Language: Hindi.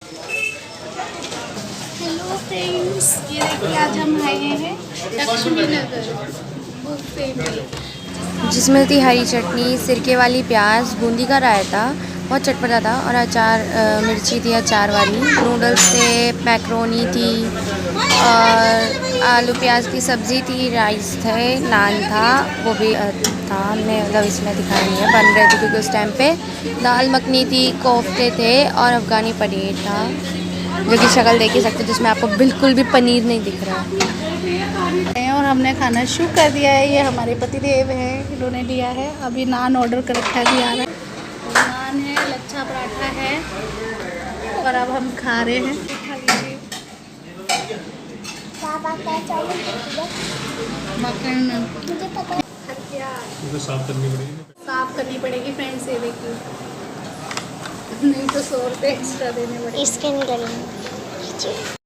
हेलो फ्रेंड्स, ये देखिए आज हम आए हैं लक्ष्मी नगर बुफे में, जिसमें थी हरी चटनी, सिरके वाली प्याज, बूंदी का रायता, बहुत चटपटा था, और अचार, मिर्ची थी अचार वाली, नूडल्स थे, मैक्रोनी थी, और आलू प्याज की सब्ज़ी थी, राइस थे, नान था, वो भी था, हमने मतलब इसमें दिखाया नहीं है, बन रहे थे क्योंकि उस टाइम पे दाल मखनी थी, कोफ्ते थे और अफ़गानी पनीर था, जो कि शक्ल देख ही सकते हो जिसमें आपको बिल्कुल भी पनीर नहीं दिख रहा है। और हमने खाना शुरू कर दिया है। ये हमारे पतिदेव हैं, इन्होंने लिया है। अभी नान ऑर्डर कर रखा है, अभी आ रहा है। नान है, लच्छा पराठा है, और अब हम खा रहे हैं। खा लीजिए। मक्खन मुझे पता है, साफ करनी पड़ेगी फ्रेंड्स, ये देखिए, नहीं तो 100 रुपये एक्स्ट्रा देने पड़ेंगे। इसके नहीं लगेंगे।